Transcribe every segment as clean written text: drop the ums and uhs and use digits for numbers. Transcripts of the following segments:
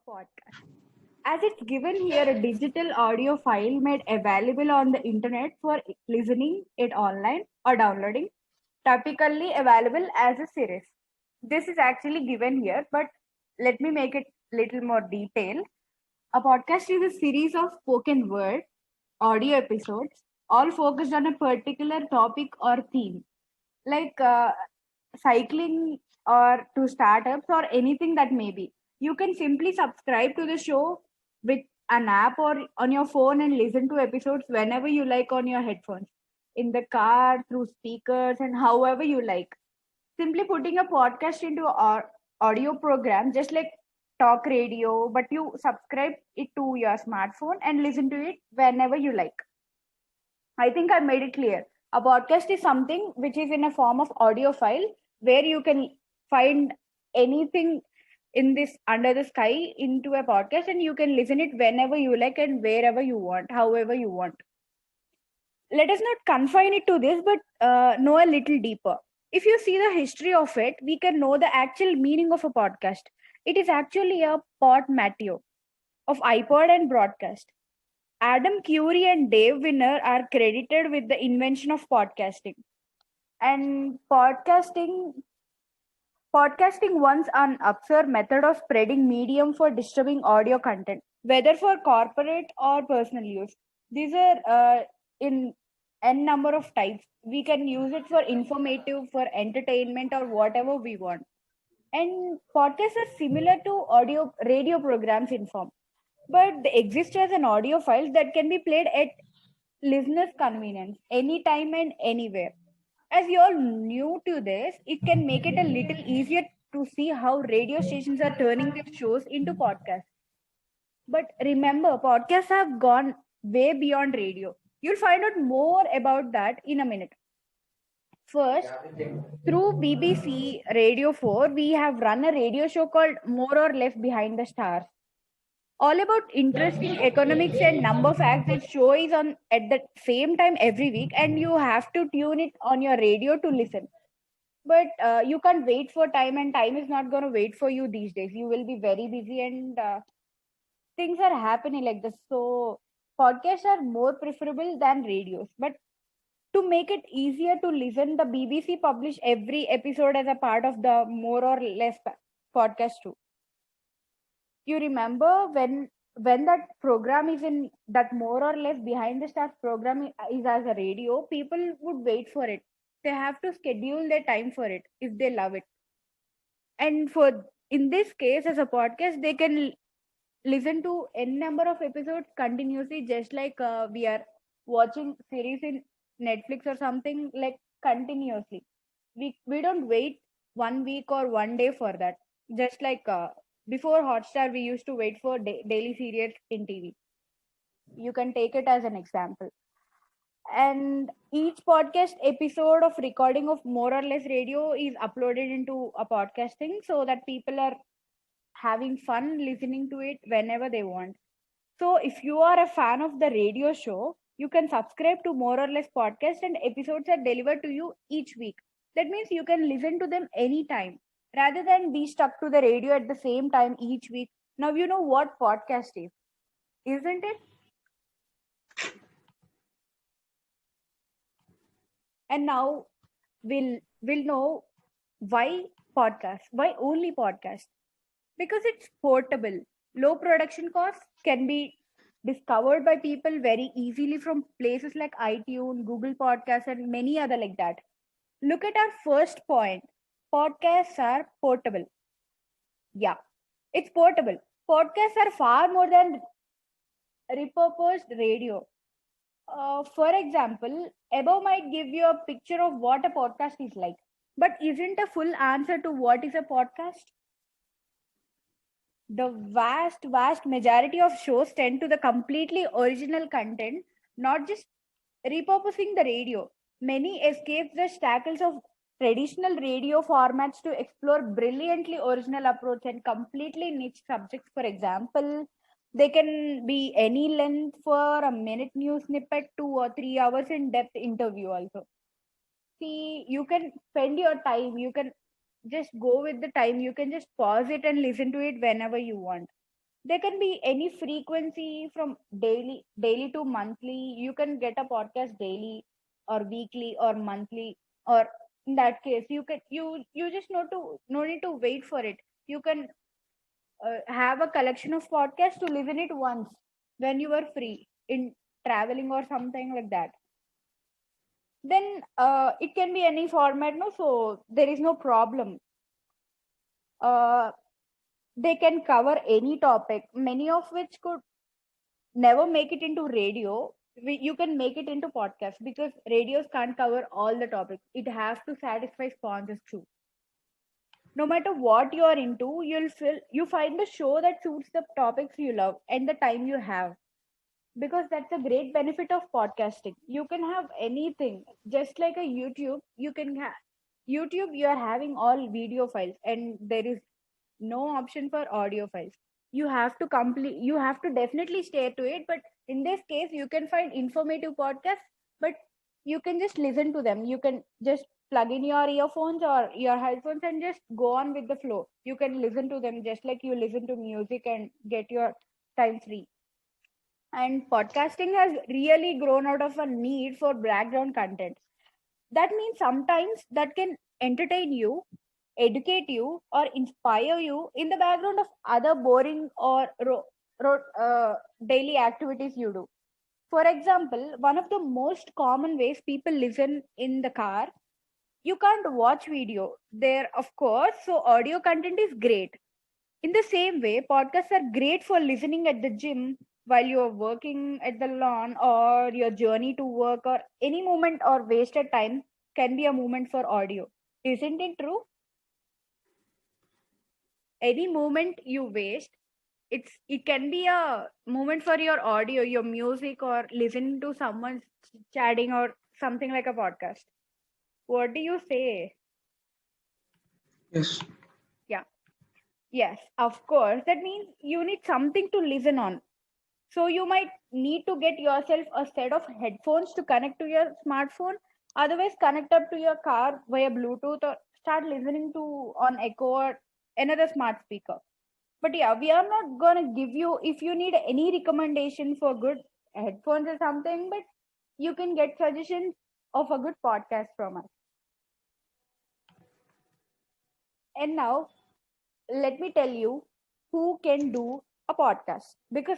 podcast. As it's given here a digital audio file made available on the internet for listening it online or downloading, typically available as a series. This is actually given here, but let me make it little more detail. A podcast is a series of spoken word audio episodes, all focused on a particular topic or theme, like cycling or to startups or anything that may be. You can simply subscribe to the show with an app or on your phone and listen to episodes whenever you like on your headphones, in the car, through speakers, and however you like. Simply putting a podcast into our audio program, just like talk radio, but you subscribe it to your smartphone and listen to it whenever you like. I think I made it clear. A podcast is something which is in a form of audio file where you can find anything in this under the sky into a podcast, and you can listen it whenever you like and wherever you want, however you want. Let us not confine it to this, but know a little deeper. If you see the history of it, we can know the actual meaning of a podcast. It is actually a portmanteau of iPod and broadcast. Adam Curry and Dave Winner are credited with the invention of podcasting. And podcasting once an absurd method of spreading medium for disturbing audio content, whether for corporate or personal use. These are in n number of types. We can use it for informative, for entertainment, or whatever we want. And podcasts are similar to audio radio programs in form, but they exist as an audio file that can be played at listeners' convenience anytime and anywhere. As you're new to this, it can make it a little easier to see how radio stations are turning their shows into podcasts. But remember, podcasts have gone way beyond radio. You'll find out more about that in a minute. First, through BBC Radio 4, we have run a radio show called More or Less Behind the Stars, all about interesting economics and number facts. That show is on at the same time every week, and you have to tune it on your radio to listen. But you can't wait for time, and time is not going to wait for you these days. You will be very busy, and things are happening like this. So podcasts are more preferable than radios. But to make it easier to listen, the BBC publish every episode as a part of the More or Less podcast too. You remember when that program is in that More or Less Behind the Stars program is as a radio, people would wait for it. They have to schedule their time for it if they love it. And for in this case, as a podcast, they can listen to n number of episodes continuously, just like we are watching series in Netflix or something, like continuously. We don't wait 1 week or 1 day for that. Just like before Hotstar, we used to wait for daily serials in TV. You can take it as an example. And each podcast episode of recording of More or Less Radio is uploaded into a podcasting, so that people are having fun listening to it whenever they want. So if you are a fan of the radio show, you can subscribe to More or Less podcast, and episodes are delivered to you each week. That means you can listen to them anytime rather than be stuck to the radio at the same time each week. Now you know what podcast is, isn't it? And now we'll know why podcast, why only podcast. Because it's portable. Low production costs, can be discovered by people very easily from places like iTunes, Google Podcasts, and many other like that. Look at our first point. Podcasts are portable. Yeah, it's portable. Podcasts are far more than repurposed radio. For example, above might give you a picture of what a podcast is like, but isn't a full answer to what is a podcast. The vast majority of shows tend to the completely original content, not just repurposing the radio. Many escape the shackles of traditional radio formats to explore brilliantly original approach and completely niche subjects. For example, they can be any length, for a minute news snippet, 2 or 3 hours in depth interview also. See, you can spend your time, you can just go with the time, you can just pause it and listen to it whenever you want. There can be any frequency from daily to monthly. You can get a podcast daily or weekly or monthly, or in that case you just no need to wait for it. You can have a collection of podcasts to listen it once when you are free in traveling or something like that. Then it can be any format, no, so there is no problem. uh, they can cover any topic, many of which could never make it into radio. You can make it into podcast because radios can't cover all the topics. It has to satisfy sponsors too. No matter what you're into, you find a show that suits the topics you love and the time you have, because that's a great benefit of podcasting. You can have anything, just like a YouTube. You can have YouTube, you are having all video files and there is no option for audio files. You have to definitely stay to it, but in this case you can find informative podcasts, but you can just listen to them. You can just plug in your earphones or your headphones and just go on with the flow. You can listen to them just like you listen to music and get your time free. And podcasting has really grown out of a need for background content. That means sometimes that can entertain you, educate you, or inspire you in the background of other boring or daily activities you do. For example, one of the most common ways people listen in the car, you can't watch video there, of course, so audio content is great. In the same way, podcasts are great for listening at the gym, while you're working at the lawn, or your journey to work, or any moment or wasted time can be a moment for audio. Isn't it true? Any moment you waste, it can be a moment for your audio, your music, or listening to someone chatting or something like a podcast. What do you say? Yes. Yeah. Yes, of course. That means you need something to listen on. So you might need to get yourself a set of headphones to connect to your smartphone. Otherwise, connect up to your car via Bluetooth or start listening to on Echo or another smart speaker. But yeah, we are not gonna give you if you need any recommendation for good headphones or something, but you can get suggestions of a good podcast from us. And now let me tell you who can do a podcast, because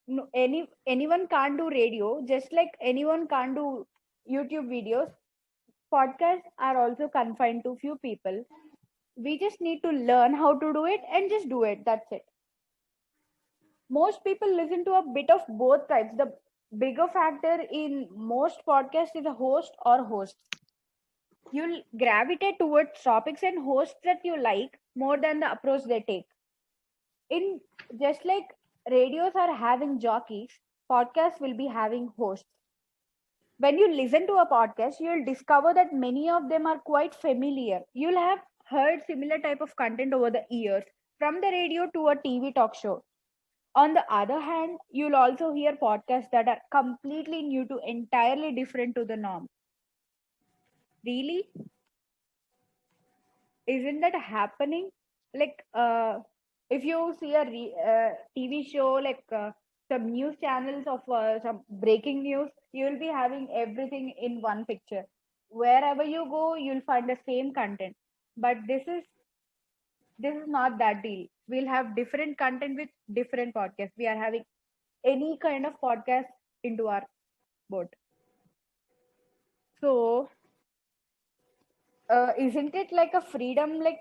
no, anyone can't do radio, just like anyone can't do YouTube videos. Podcasts are also confined to few people. We just need to learn how to do it and just do it. That's it. Most people listen to a bit of both types. The bigger factor in most podcasts is a host or hosts. You'll gravitate towards topics and hosts that you like more than the approach they take. In just like radios are having jockeys, podcasts will be having hosts. When you listen to a podcast, you'll discover that many of them are quite familiar. You'll have heard similar type of content over the years, from the radio to a TV talk show. On the other hand, you'll also hear podcasts that are completely new to entirely different to the norm. Really? Isn't that happening? Like, if you see a TV show, like some news channels of some breaking news, you will be having everything in one picture. Wherever you go, you'll find the same content. But this is not that deal. We'll have different content with different podcasts. We are having any kind of podcast into our boat. So, isn't it like a freedom? Like,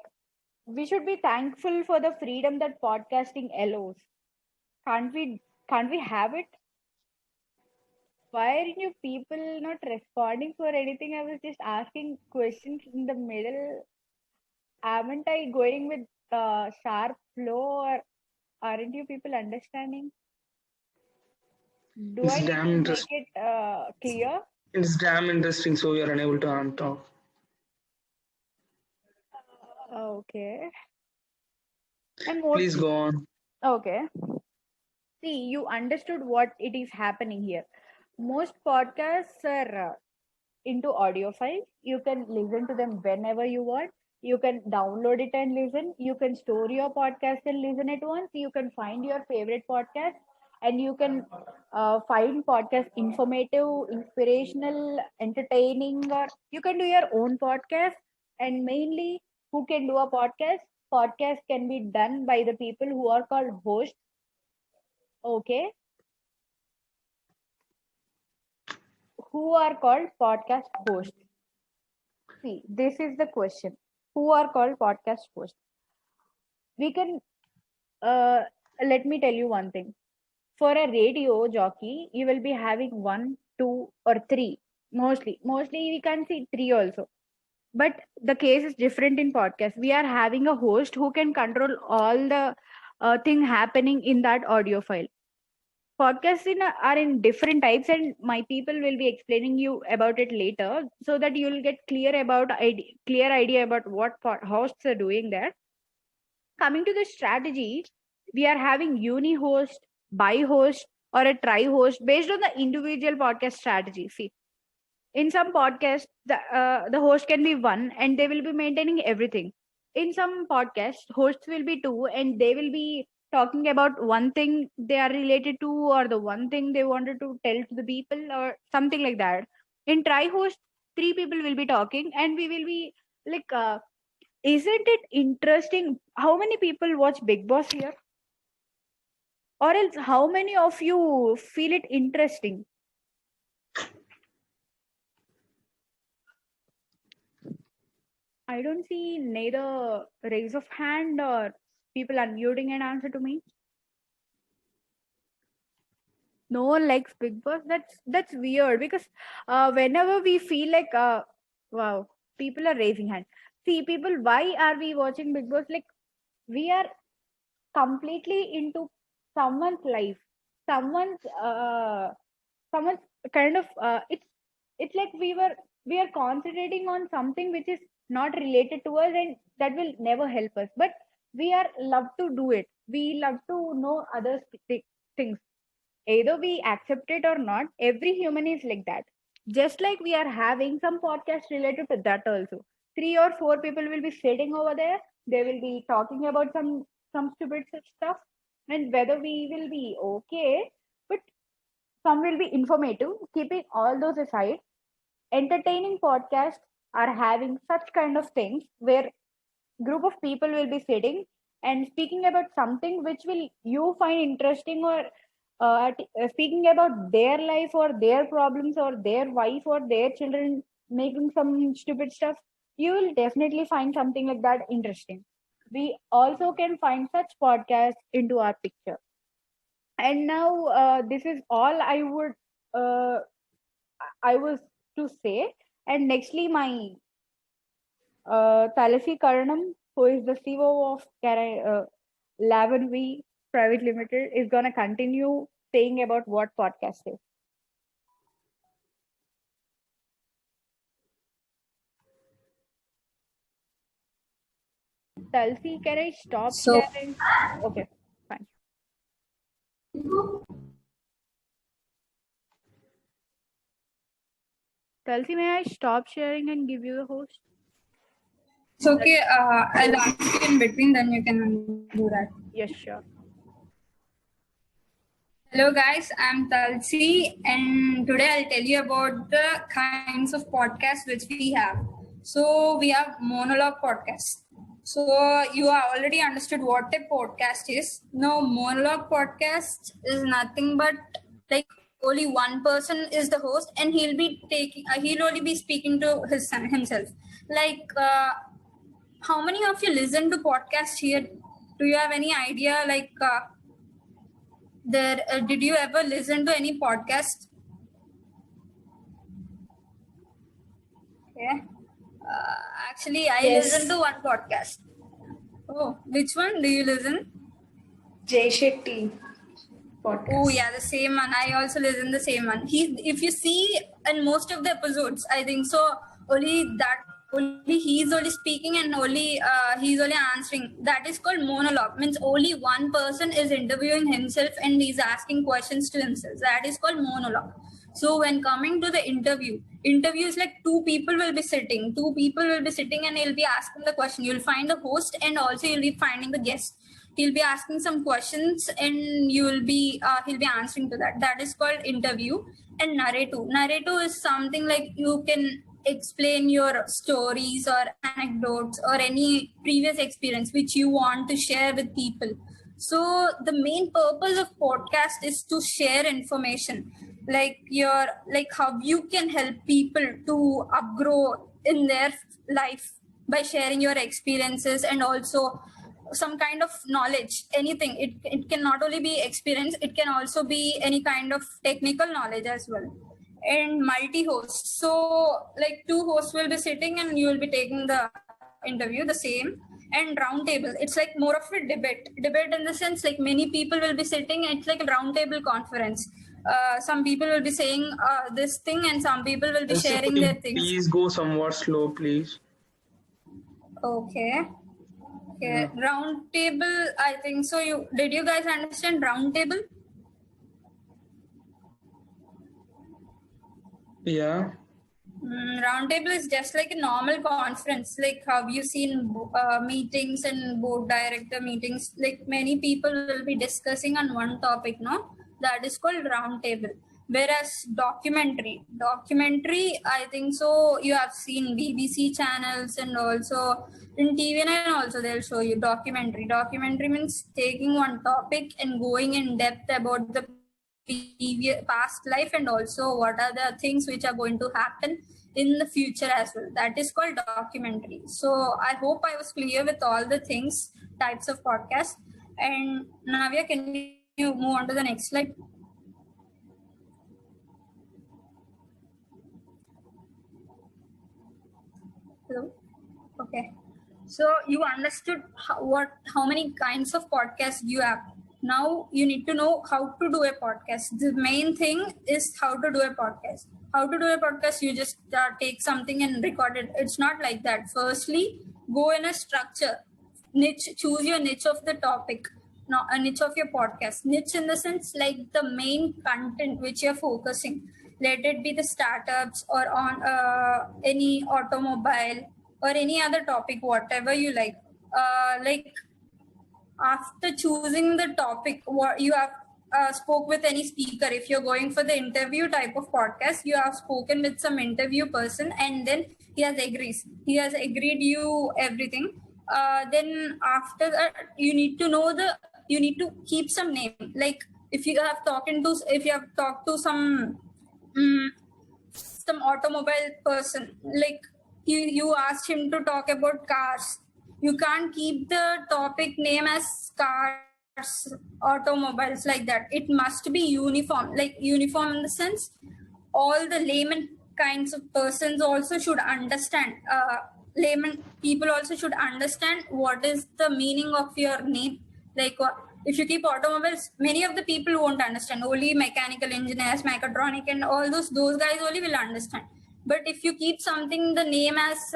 we should be thankful for the freedom that podcasting allows. Can't we? Can't we have it? Why are you people not responding for anything? I was just asking questions in the middle. Haven't I going with sharp flow, or aren't you people understanding? Do I It's need damn to make interesting. it clear? It's damn interesting. So we are unable to talk. Okay. And what? Please go on. Okay. See, you understood what it is happening here. Most podcasts are into audio files. You can listen to them whenever you want. You can download it and listen. You can store your podcast and listen at once. You can find your favorite podcast, and you can find podcast informative, inspirational, entertaining, or you can do your own podcast. And mainly, who can do a podcast? Podcast can be done by the people who are called hosts. Okay, who are called podcast hosts. See, this is the question. Who are called podcast hosts? We can let me tell you one thing. For a radio jockey, you will be having one, two, or three. Mostly we can see three also. But the case is different in podcast. We are having a host who can control all the thing happening in that audio file. Podcasts are in different types, and my people will be explaining you about it later, so that you'll get clear idea about what hosts are doing there. Coming to the strategy, we are having uni host, bi host, or a tri host based on the individual podcast strategy. See, in some podcasts, the host can be one and they will be maintaining everything. In some podcasts, hosts will be two and they will be talking about one thing they are related to, or the one thing they wanted to tell to the people, or something like that. In tri host, three people will be talking and we will be like, isn't it interesting? How many people watch Big Boss here? Or else, how many of you feel it interesting? I don't see neither raise of hand or people unmuting an answer to me. No one likes Big Boss. That's weird, because whenever we feel like wow, people are raising hand. See, people, why are we watching Big Boss? Like, we are completely into someone's life, someone's someone's kind of it's like we are concentrating on something which is not related to us, and that will never help us, but we are love to do it. We love to know others things, either we accept it or not. Every human is like that. Just like we are having some podcast related to that also. Three or four people will be sitting over there. They will be talking about some stupid stuff, and whether we will be okay, but some will be informative. Keeping all those aside, entertaining podcasts are having such kind of things where group of people will be sitting and speaking about something which will you find interesting, or speaking about their life or their problems or their wife or their children making some stupid stuff. You will definitely find something like that interesting. We also can find such podcasts into our picture. And now this is all uh, I was to say. And nextly, my Talasi Karanam, who is the CEO of 11V Private Limited, is going to continue saying about what podcast is. Talsi, can I stop sharing? Okay, fine. Talsi, may I stop sharing and give you the host? It's okay. I'll ask you in between, then you can do that. Yes, sure. Hello guys, I'm Talsi, and today I'll tell you about the kinds of podcasts which we have. So we have monologue podcast. So you are already understood what a podcast is. Now monologue podcast is nothing but like only one person is the host, and he'll only be speaking to himself. Like how many of you listen to podcast here? Do you have any idea? Like did you ever listen to any podcast? Okay. Actually, I listen to one podcast. Oh, which one do you listen? Jay Shetty podcast. Oh yeah, the same one. I also listen the same one. If you see in most of the episodes, I think so. Only he's only speaking, and only he's only answering. That is called monologue. Means only one person is interviewing himself and he's asking questions to himself. That is called monologue. So when coming to the interview is like two people will be sitting and you'll be asking the question. You'll find the host and also you'll be finding the guest. He'll be asking some questions and he'll be answering to that. That is called interview. And narrative is something like you can explain your stories or anecdotes or any previous experience which you want to share with people. So the main purpose of podcast is to share information, like how you can help people to upgrow in their life by sharing your experiences and also some kind of knowledge. Anything, it can not only be experience, it can also be any kind of technical knowledge as well. And multi-host, so like two hosts will be sitting and you will be taking the interview, the same. And round table, it's like more of a debate in the sense like many people will be sitting. It's like a round table conference. Some people will be saying this thing and some people will be sharing their things. Please go somewhat slow, please. Okay. Round table, I think so. Did you guys understand round table? Yeah. Roundtable is just like a normal conference, like how you seen meetings and board director meetings. Like many people will be discussing on one topic, no? That is called roundtable. Whereas documentary, I think so. You have seen BBC channels and also in TV9 also they'll show you documentary. Documentary means taking one topic and going in depth about the past life and also what are the things which are going to happen in the future as well. That is called documentary. So I hope I was clear with all the things, types of podcast. And Navya, can you move on to the next slide? Hello. Okay. So you understood how many kinds of podcasts you have. Now you need to know how to do a podcast. The main thing is how to do a podcast. How to do a podcast, you just take something and record it. It's not like that. Firstly, go in a structure. Niche, choose your niche of the topic. No, a niche of your podcast. Niche in the sense like the main content which you're focusing. Let it be the startups or on any automobile or any other topic, whatever you like. After choosing the topic, what you have spoke with any speaker. If you're going for the interview type of podcast, you have spoken with some interview person and then he has agreed you everything. Then after that, you need to keep some name. Like if you have talked to some automobile person, like you asked him to talk about cars. You can't keep the topic name as cars, automobiles, like that. It must be uniform, like uniform in the sense all the layman kinds of persons also should understand. Layman people also should understand what is the meaning of your name. Like if you keep automobiles, many of the people won't understand. Only mechanical engineers, mechatronic, and all those guys only will understand. But if you keep something, the name as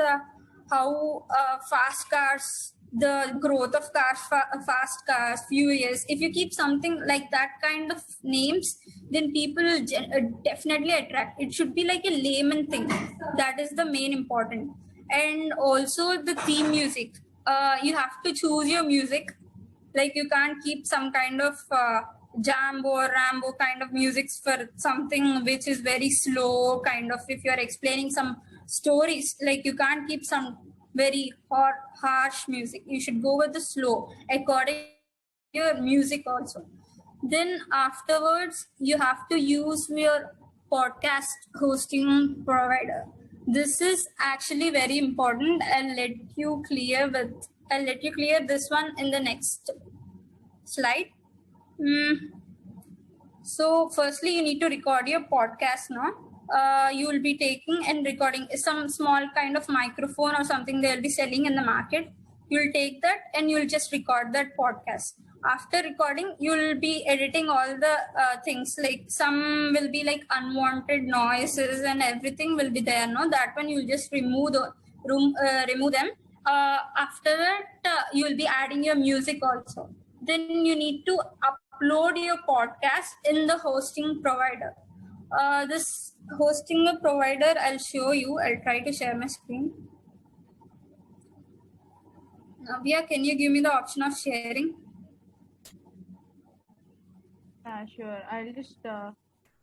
how fast cars, the growth of cars, fast cars, few years. If you keep something like that kind of names, then people will definitely attract. It should be like a layman thing. That is the main important. And also the theme music. You have to choose your music. Like you can't keep some kind of Jambo or Rambo kind of music for something which is very slow kind of. If you're explaining some stories, like you can't keep some very hot, harsh music. You should go with the slow according to your music also. Then afterwards, you have to use your podcast hosting provider. This is actually very important. I'll let you clear this one in the next slide. So firstly, you need to record your podcast now. You will be taking and recording some small kind of microphone or something they'll be selling in the market. You'll take that and you'll just record that podcast. After recording, you'll be editing all the things. Like some will be like unwanted noises and everything will be there. No, that one you'll just remove them. After that, you'll be adding your music also. Then you need to upload your podcast in the hosting provider. This hosting a provider, I'll show you. I'll try to share my screen. Navya, can you give me the option of sharing? Sure. I'll just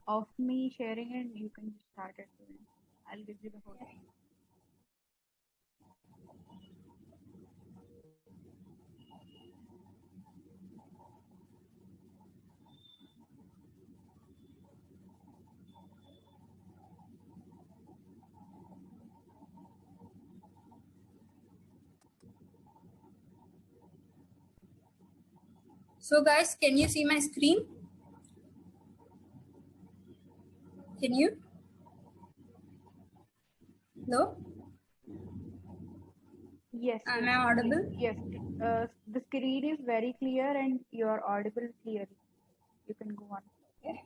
off me sharing and you can just start it. I'll give you the whole thing. So guys, can you see my screen? Can you? Hello? Yes. Am yes, I audible? Yes. The screen is very clear and you're audible clearly. You can go on. Okay.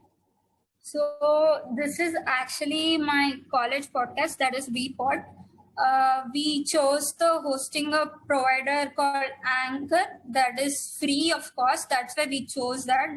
So this is actually my college podcast, that is VPod. We chose the hosting a provider called Anchor, that is free, of course. That's why we chose that.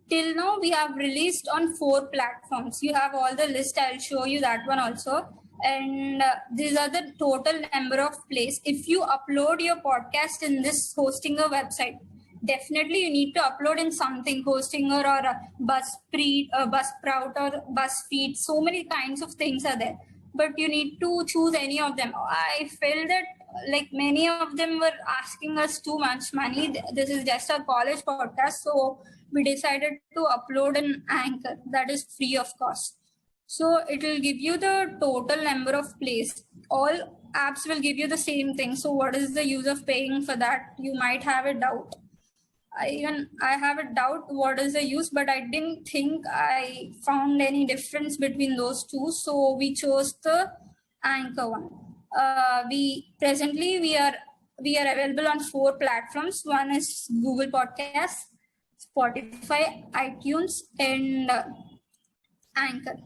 Till now, we have released on 4 platforms. You have all the list. I'll show you that one also. And these are the total number of plays. If you upload your podcast in this hosting a website, definitely you need to upload in something, Hostinger or a Buzzsprout or BuzzFeed. So many kinds of things are there, but you need to choose any of them. I felt that like many of them were asking us too much money. This is just a college podcast, so we decided to upload an Anchor that is free of cost. So it will give you the total number of plays. All apps will give you the same thing. So what is the use of paying for that? You might have a doubt. I have a doubt what is the use, but I didn't think I found any difference between those two. So we chose the Anchor one. We are available on 4 platforms. One is Google Podcasts, Spotify, iTunes, and Anchor.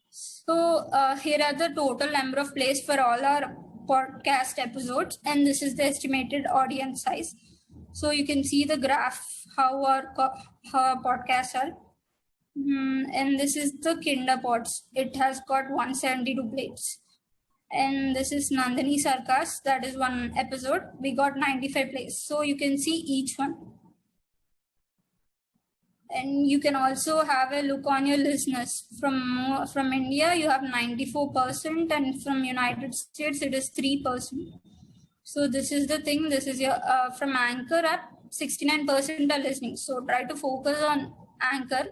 So here are the total number of plays for all our podcast episodes, and this is the estimated audience size. So you can see the graph how our podcasts are. And this is the Kinder Pods. It has got 172 plays. And this is Nandini Sarkars. That is one episode. We got 95 plays. So you can see each one. And you can also have a look on your listeners. From India, you have 94%, and from United States, it is 3%. So this is the thing. This is your from Anchor app, 69% are listening. So try to focus on Anchor,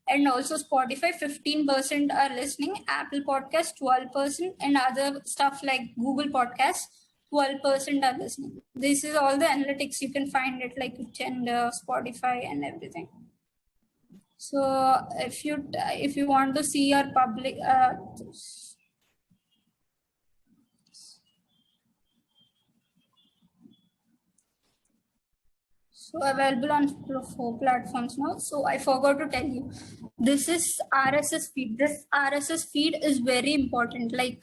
and also Spotify, 15% are listening. Apple Podcast, 12%, and other stuff like Google Podcast, 12% are listening. This is all the analytics. You can find it like Tinder, Spotify, and everything. So if you want to see your public. So available on 4 platforms now. So I forgot to tell you, this is RSS feed. This RSS feed is very important. Like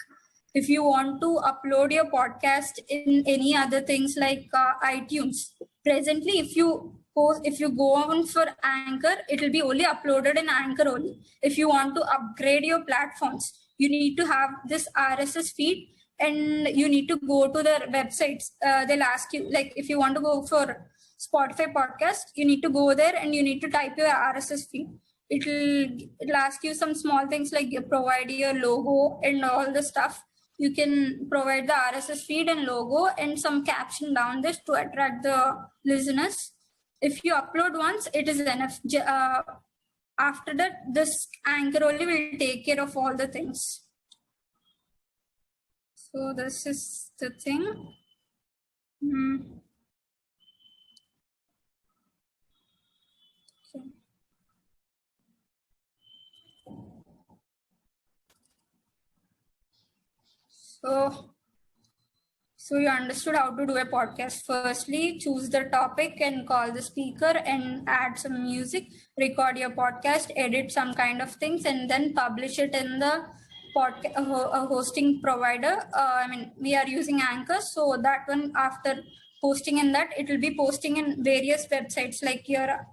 if you want to upload your podcast in any other things like iTunes, presently if you go on for Anchor, it will be only uploaded in Anchor only. If you want to upgrade your platforms, you need to have this RSS feed, and you need to go to their websites. They'll ask you, like if you want to go for Spotify podcast, you need to go there and you need to type your RSS feed. It'll ask you some small things like you provide your logo and all the stuff. You can provide the RSS feed and logo and some caption down this to attract the listeners. If you upload once, it is enough. After that, this Anchor only will take care of all the things. So this is the thing. So you understood how to do a podcast. Firstly, choose the topic and call the speaker and add some music, record your podcast, edit some kind of things, and then publish it in the hosting provider. We are using Anchor, so that one, after posting in that, it will be posting in various websites like your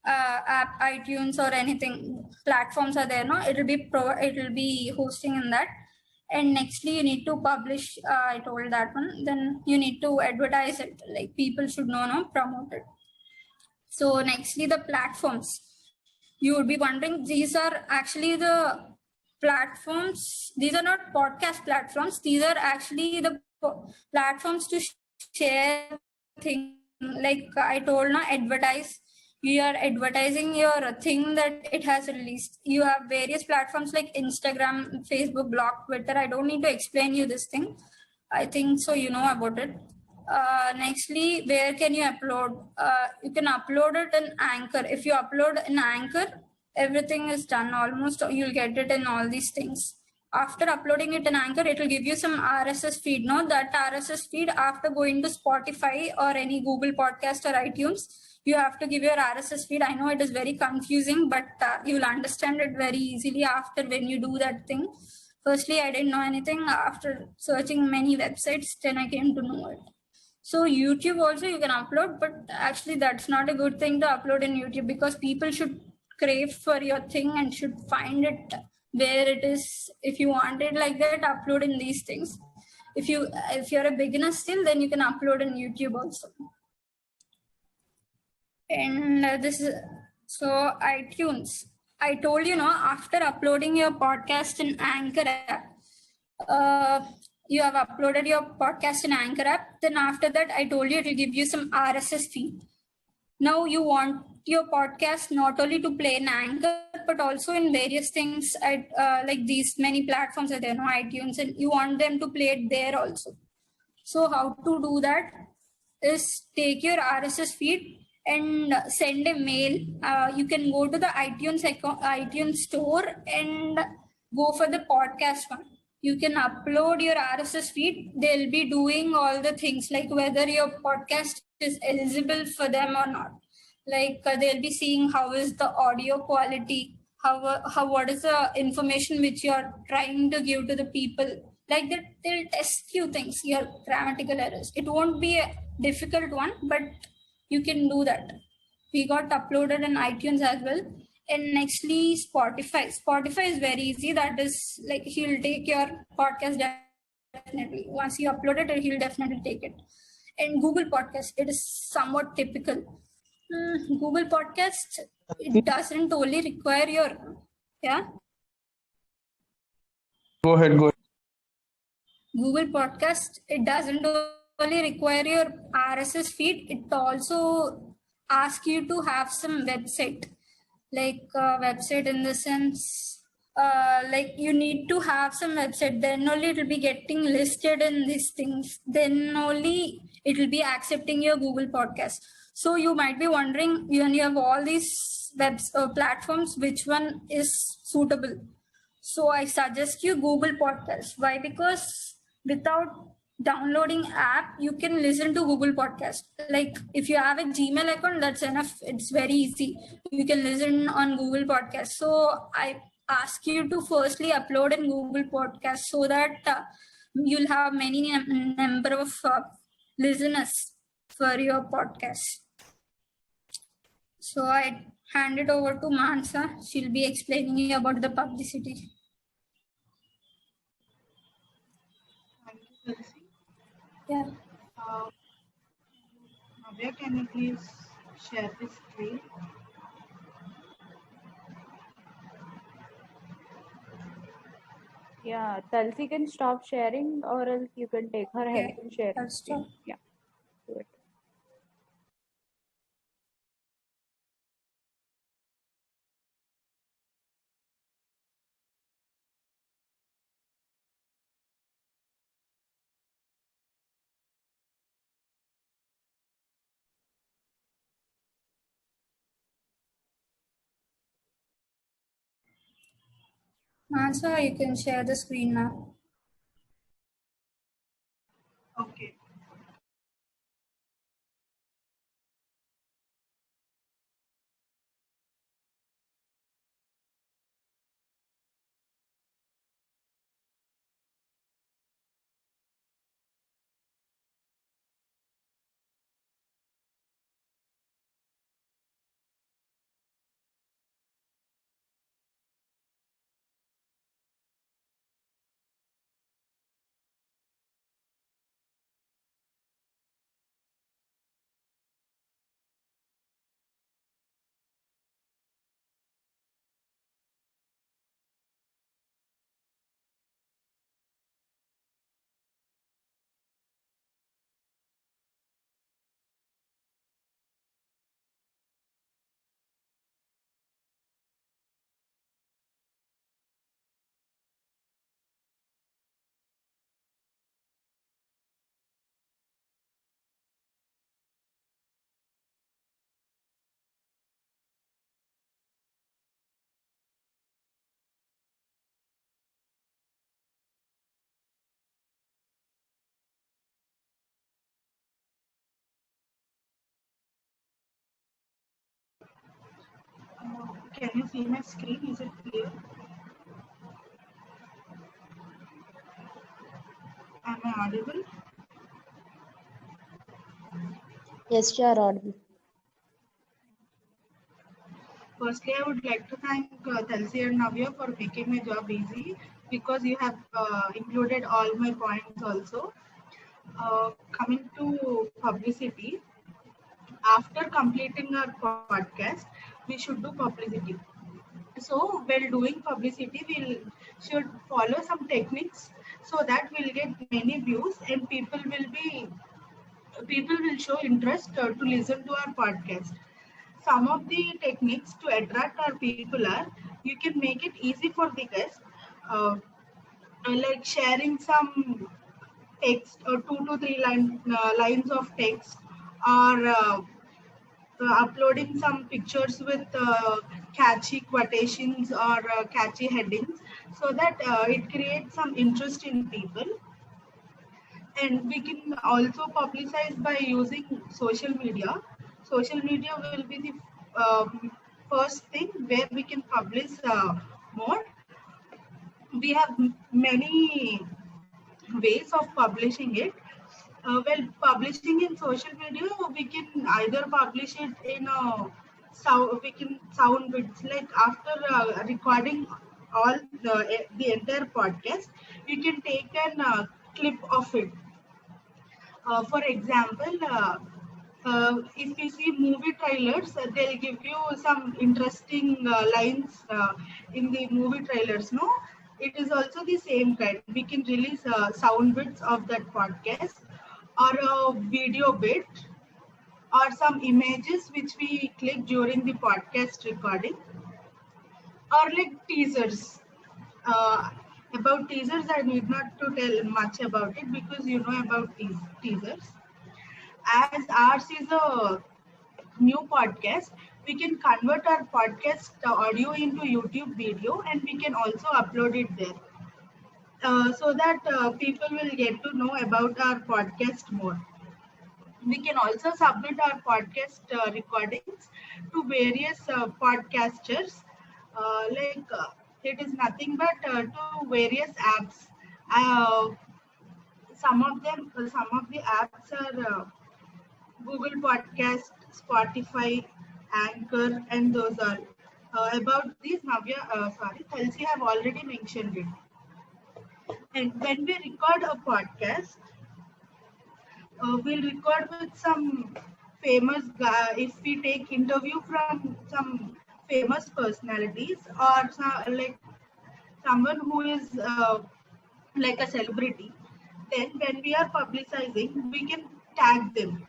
app, iTunes or anything platforms are there, no, it will be hosting in that. And nextly, you need to publish. I told that one. Then you need to advertise it. Like people should know, no, promote it. So nextly, the platforms. You would be wondering, these are actually the platforms. These are not podcast platforms. These are actually the platforms to share thing. Like I told, now advertise. You are advertising your thing that it has released. You have various platforms like Instagram, Facebook, Blog, Twitter. I don't need to explain you this thing. I think so. You know about it. Nextly, where can you upload? You can upload it in Anchor. If you upload in Anchor, everything is done. Almost you'll get it in all these things. After uploading it in Anchor, it will give you some RSS feed. No, that RSS feed, after going to Spotify or any Google Podcast or iTunes, you have to give your RSS feed. I know it is very confusing, but you will understand it very easily after when you do that thing. Firstly, I didn't know anything. After searching many websites, then I came to know it. So YouTube also you can upload, but actually that's not a good thing to upload in YouTube, because people should crave for your thing and should find it where it is. If you want it like that, upload in these things. If you're a beginner still, then you can upload in YouTube also. And this is so iTunes. I told you, no, after uploading your podcast in Anchor app, you have uploaded your podcast in Anchor app. Then after that, I told you it will give you some RSS feed. Now you want your podcast not only to play in Anchor, but also in various things like these many platforms are there, no, iTunes, and you want them to play it there also. So how to do that is take your RSS feed and send a mail. You can go to the iTunes store and go for the podcast one. You can upload your RSS feed. They'll be doing all the things like whether your podcast is eligible for them or not. Like they'll be seeing how is the audio quality, how what is the information which you're trying to give to the people. Like that, they'll test few things, your grammatical errors. It won't be a difficult one, but you can do that. We got uploaded in iTunes as well. And nextly, Spotify. Spotify is very easy. That is like he'll take your podcast definitely. Once you upload it, he'll definitely take it. And Google Podcast, it is somewhat typical. Google Podcast, it doesn't only require your, yeah. Go ahead, go ahead. Google Podcast, it doesn't only require your RSS feed, it also asks you to have some website, like website in the sense, like you need to have some website, then only it will be getting listed in these things, then only it will be accepting your Google Podcast. So you might be wondering, when you have all these platforms, which one is suitable? So I suggest you Google Podcast. Why? Because without downloading app, you can listen to Google Podcast. Like if you have a Gmail account, that's enough. It's very easy. You can listen on Google Podcast. So I ask you to firstly upload in Google Podcast so that you'll have many number of listeners for your podcast. So I hand it over to Mansa. She'll be explaining you about the publicity. Thank you, Tulsi. Yeah. Navya, can you please share the screen? Yeah, Tulsi can stop sharing, or else you can take her help in sharing. I'll stop. Yeah, do it. Mansa, you can share the screen now. Okay. can you see my screen? Is it clear? Am I audible? Yes, you are audible. Firstly, I would like to thank Tulsi and Navya for making my job easy because you have included all my points also. Coming to publicity, after completing our podcast, we should do publicity. So while doing publicity, we should follow some techniques so that we'll get many views and people will show interest to listen to our podcast. Some of the techniques to attract our people are you can make it easy for the guest, uh, like sharing some text or 2 to 3 lines of text, or uploading some pictures with catchy quotations or catchy headings so that it creates some interest in people. And we can also publicize by using social media. Social media will be the first thing where we can publish more. We have many ways of publishing it. Well, publishing in social media, we can either publish it in a we can sound bits, like after recording all the entire podcast, you can take an clip of it. For example, if you see movie trailers, they'll give you some interesting lines in the movie trailers. No, it is also the same kind. We can release sound bits of that podcast, or a video bit, or some images which we click during the podcast recording, or like teasers. Uh, about teasers, I need not to tell much about it because you know about these teasers. As ours is a new podcast, we can convert our podcast audio into YouTube video and we can also upload it there, so that people will get to know about our podcast more. We can also submit our podcast recordings to various podcasters. It is nothing but to various apps. Uh, some of the apps are Google Podcast, Spotify, Anchor, and those are. About these, Tulsi have already mentioned it. And when we record a podcast, we'll record with some famous guy. If we take interview from some famous personalities, or like someone who is like a celebrity, then when we are publicizing, we can tag them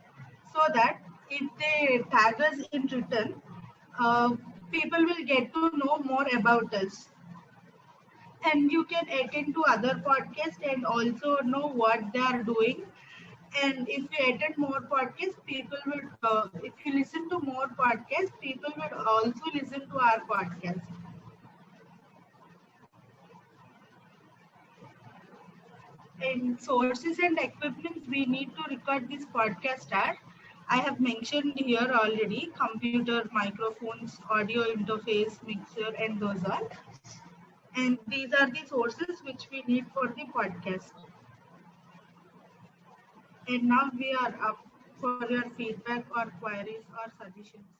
so that if they tag us in return, uh, people will get to know more about us. And you can attend to other podcasts and also know what they are doing. And if you attend more podcasts, people will, if you listen to more podcasts, people will also listen to our podcast. And sources and equipment we need to record this podcast are, I have mentioned here already: computer, microphones, audio interface, mixer, and those are. And these are the sources which we need for the podcast. And now we are up for your feedback or queries or suggestions.